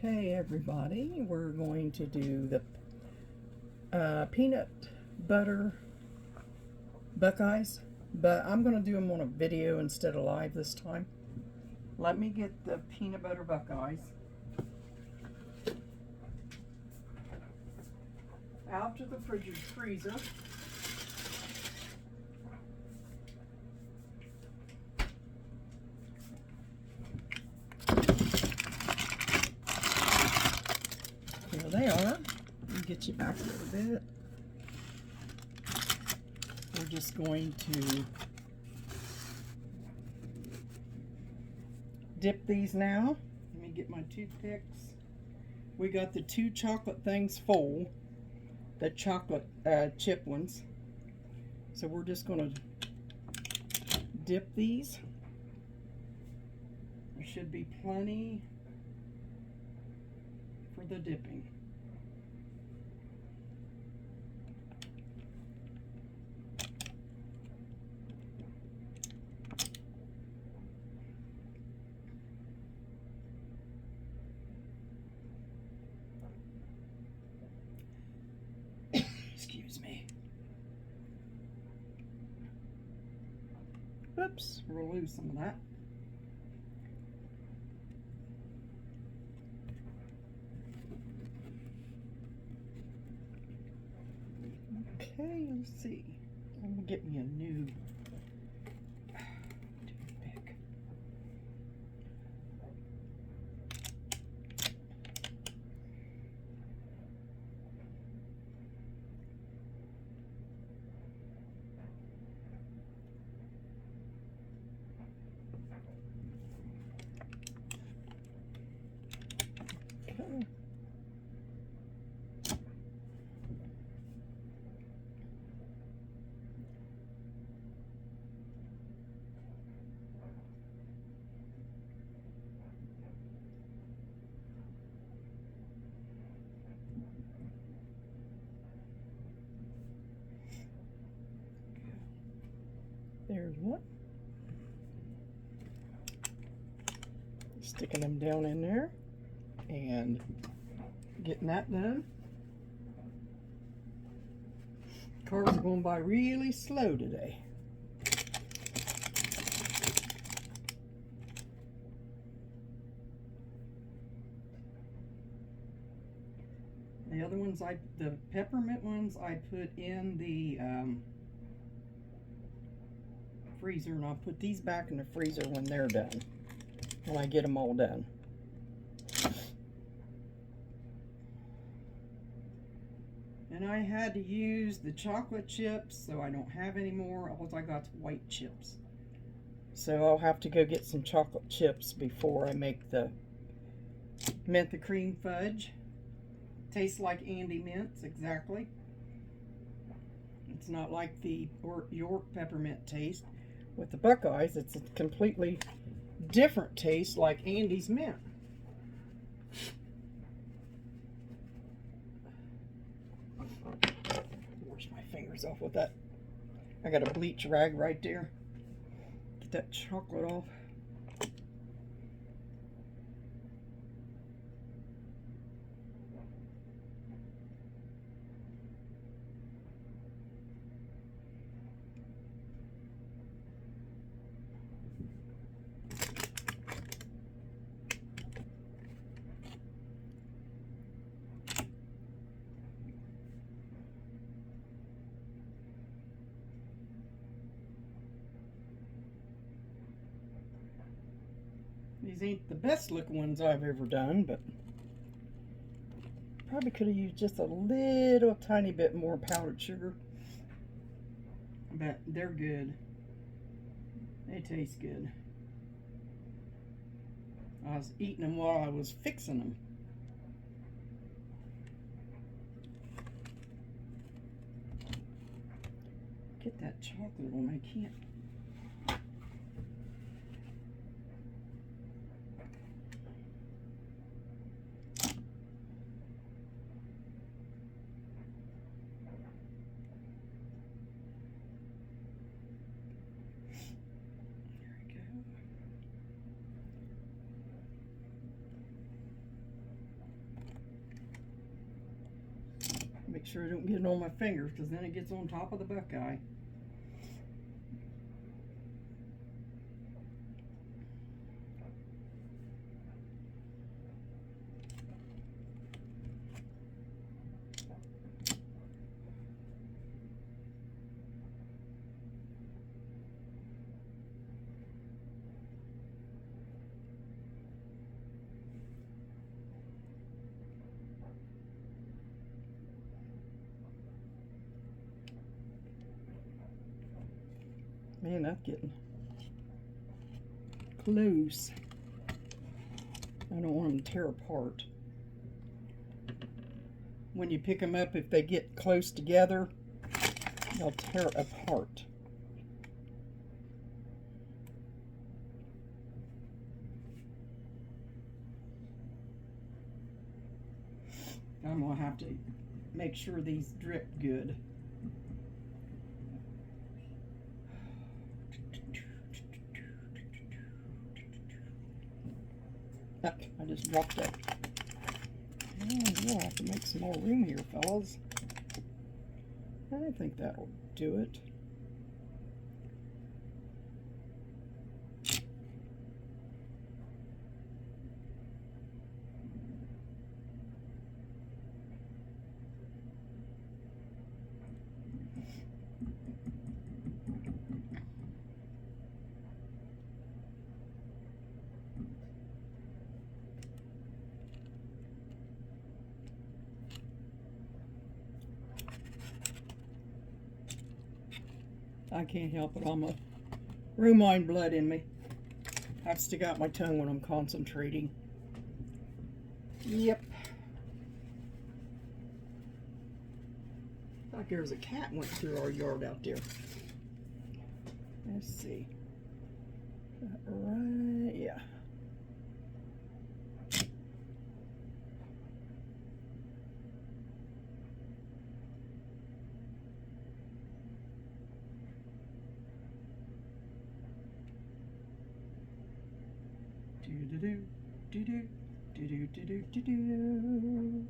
Okay, everybody, we're going to do the peanut butter buckeyes, but I'm going to do them on a video instead of live this time. Let me get the peanut butter buckeyes out to the freezer. Here they are. Let me get you back a little bit. We're just going to dip these now. Let me get my toothpicks. We got the two chocolate things full, the chocolate chip ones. So we're just going to dip these. There should be plenty for the dipping. Excuse me. Oops, we'll lose some of that. Okay, let's see. I'm gonna get me a new toothpick. Okay. There's one. Sticking them down in there and getting that done. Cars are going by really slow today. The other ones, the peppermint ones, I put in the freezer, and I'll put these back in the freezer when they're done, when I get them all done. And I had to use the chocolate chips, so I don't have any more. All I got's white chips. So I'll have to go get some chocolate chips before I make the mint cream fudge. Tastes like Andy Mints, exactly. It's not like the York peppermint taste. With the Buckeyes, it's a completely different taste, like Andy's Mint. Wash my fingers off with that. I got a bleach rag right there. Get that chocolate off. These ain't the best looking ones I've ever done, but probably could have used just a little tiny bit more powdered sugar. But they're good. They taste good. I was eating them while I was fixing them. Get that chocolate on, I can't. sure I don't get it on my fingers because then it gets on top of the buckeye. Man, that's getting close. I don't want them to tear apart. When you pick them up, if they get close together, they'll tear apart. I'm going to have to make sure these drip good. I just dropped that. Oh, we'll have to make some more room here, fellas. I think that'll do it. I can't help it. I'm a rumine blood in me. I've stick out my tongue when I'm concentrating. Yep. Like there was a cat went through our yard out there. Let's see. Right, yeah. Do do do do do do do do do.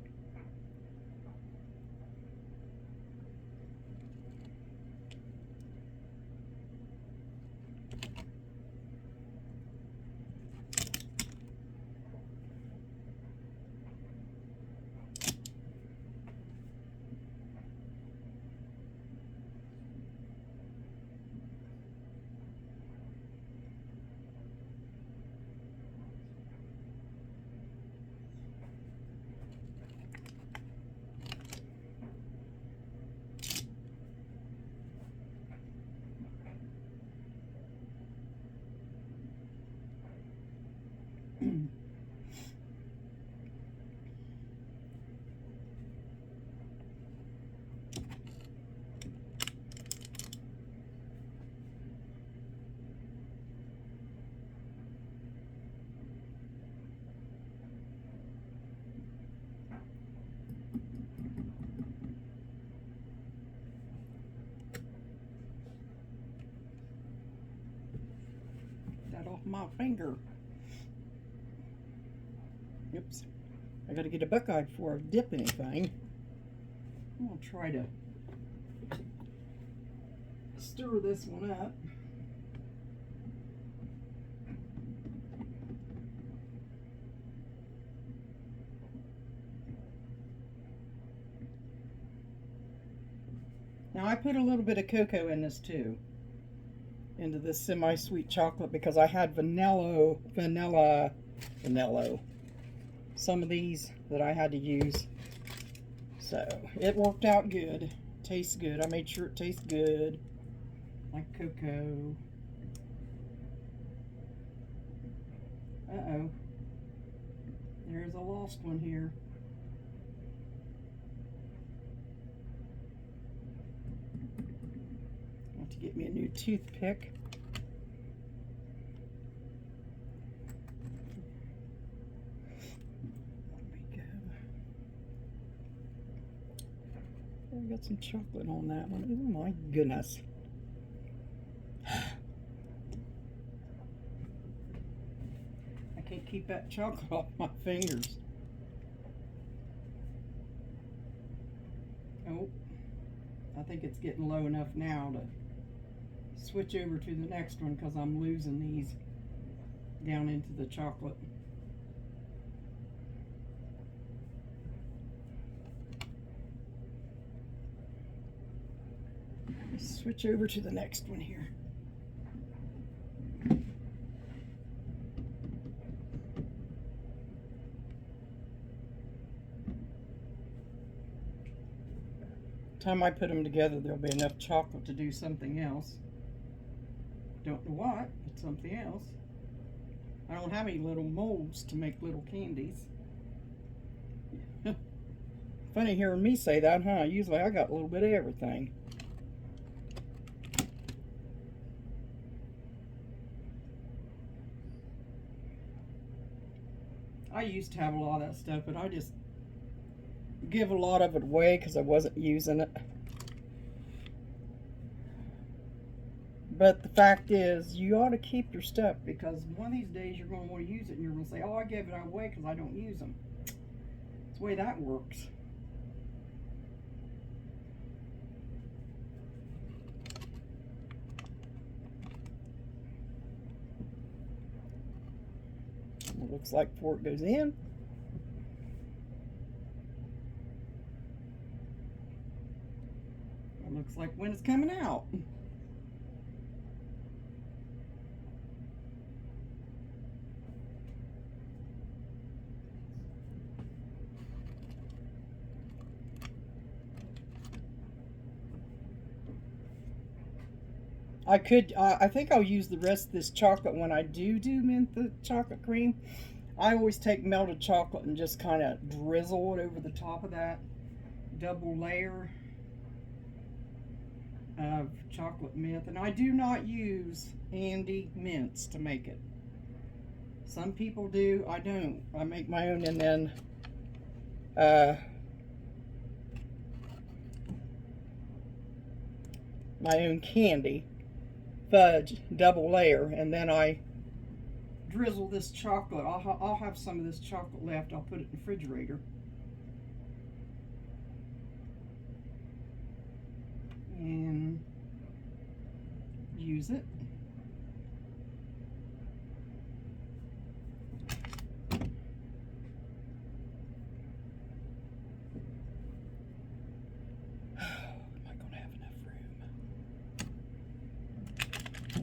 That off my finger. Oops. I gotta get a buckeye before I dip anything. I'm gonna try to stir this one up. Now I put a little bit of cocoa in this too, into this semi-sweet chocolate, because I had vanilla, some of these that I had to use. So it worked out good. Tastes good. I made sure it tastes good, like cocoa. Uh-oh. There's a lost one here. I have to get me a new toothpick. I got some chocolate on that one. Oh my goodness. I can't keep that chocolate off my fingers. Oh I think it's getting low enough now to switch over to the next one because I'm losing these down into the chocolate. Switch over to the next one here. Time I put them together, there'll be enough chocolate to do something else. Don't know what, but something else. I don't have any little molds to make little candies. Funny hearing me say that, huh? Usually I got a little bit of everything. I used to have a lot of that stuff, but I just give a lot of it away because I wasn't using it. But the fact is, you ought to keep your stuff because one of these days you're going to want to use it and you're going to say, oh, I gave it away because I don't use them. That's the way that works. It looks like before it goes in. It looks like when it's coming out. I think I'll use the rest of this chocolate when I do mint the chocolate cream. I always take melted chocolate and just kind of drizzle it over the top of that double layer of chocolate mint. And I do not use Andy mints to make it. Some people do, I don't. I make my own and then my own candy fudge double layer, and then I drizzle this chocolate. I'll have some of this chocolate left. I'll put it in the refrigerator. And use it.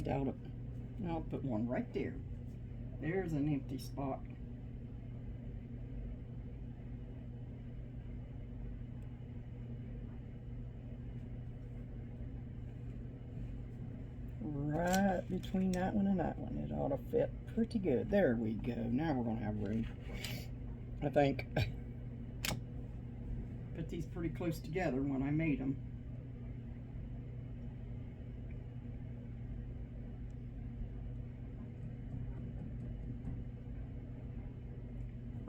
Doubt it. I'll put one right there. There's an empty spot. Right between that one and that one. It ought to fit pretty good. There we go. Now we're going to have room, I think. Put these pretty close together when I made them.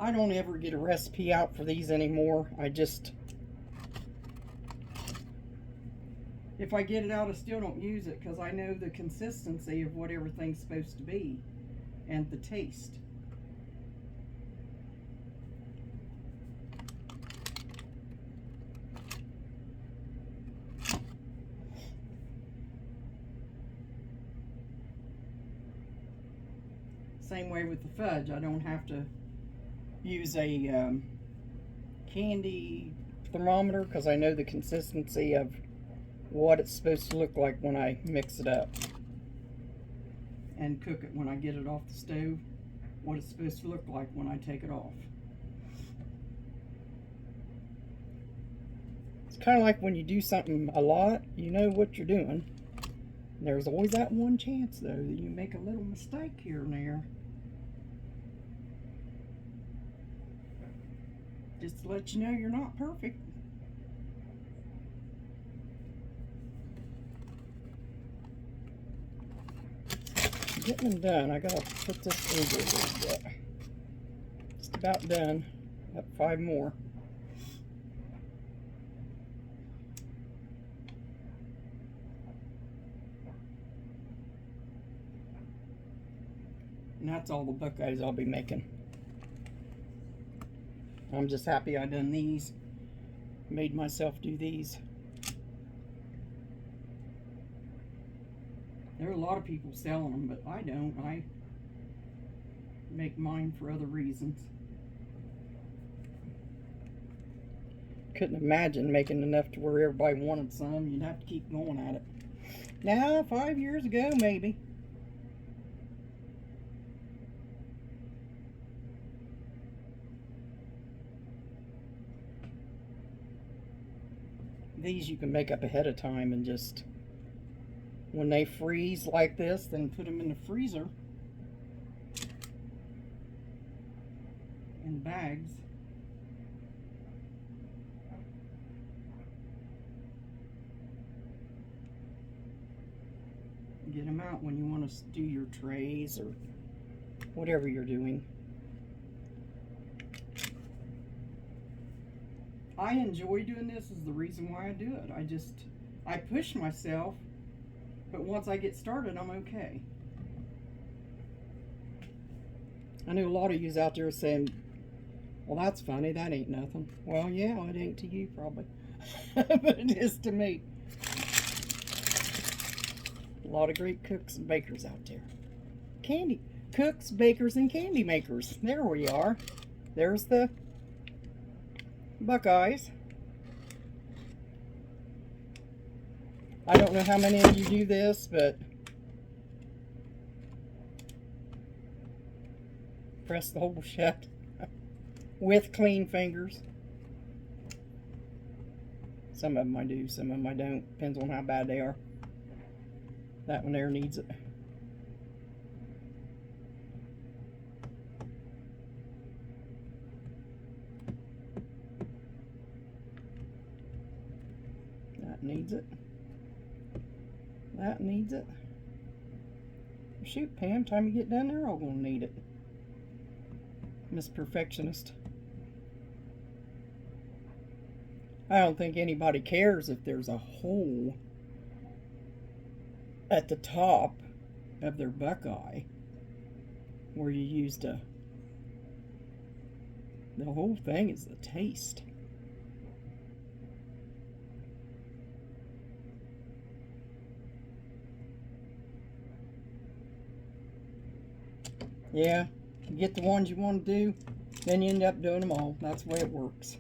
I don't ever get a recipe out for these anymore. I just, if I get it out, I still don't use it because I know the consistency of what everything's supposed to be and the taste. Same way with the fudge. I don't have to use a candy thermometer because I know the consistency of what it's supposed to look like when I mix it up and cook it when I get it off the stove, what it's supposed to look like when I take it off. It's kind of like when you do something a lot, you know what you're doing. There's always that one chance though that you make a little mistake here and there. Just to let you know you're not perfect. Getting them done. I gotta put this over a little bit. Just about done. Got 5 more. And that's all the buckeyes I'll be making. I'm just happy I done these. Made myself do these. There are a lot of people selling them, but I don't. I make mine for other reasons. Couldn't imagine making enough to where everybody wanted some. You'd have to keep going at it. Now, 5 years ago, maybe. These you can make up ahead of time and just, when they freeze like this, then put them in the freezer in bags. Get them out when you want to do your trays or whatever you're doing. I enjoy doing this, is the reason why I do it. I push myself, but once I get started, I'm okay. I know a lot of yous out there saying, well, that's funny, that ain't nothing. Well, yeah, it ain't to you probably, but it is to me. A lot of great cooks and bakers out there. Cooks, bakers, and candy makers. There we are. There's the buckeyes. I don't know how many of you do this, but press the hole shut with clean fingers. Some of them I do, some of them I don't. Depends on how bad they are. That one there needs it. That needs it. That needs it. Shoot, Pam, time you get done, they're all gonna need it. Miss Perfectionist. I don't think anybody cares if there's a hole at the top of their buckeye where you used the whole thing is the taste. Yeah, you get the ones you want to do, then you end up doing them all. That's the way it works.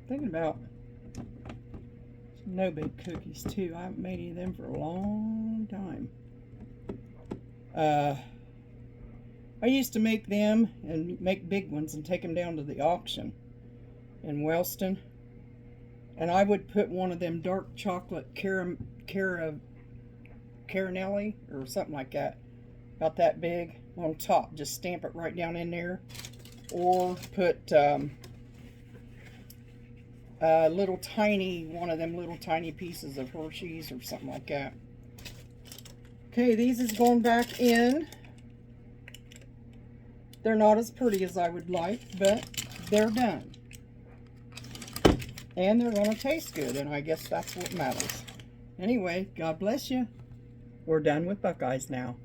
Thinking about some no-bake cookies too. I haven't made any of them for a long time. I used to make them and make big ones and take them down to the auction in Wellston, and I would put one of them dark chocolate caramel or something like that, about that big, on top. Just stamp it right down in there, or put little tiny, one of them little tiny pieces of Hershey's or something like that. Okay, these is going back in. They're not as pretty as I would like, but they're done. And they're going to taste good, and I guess that's what matters. Anyway, God bless you. We're done with buckeyes now.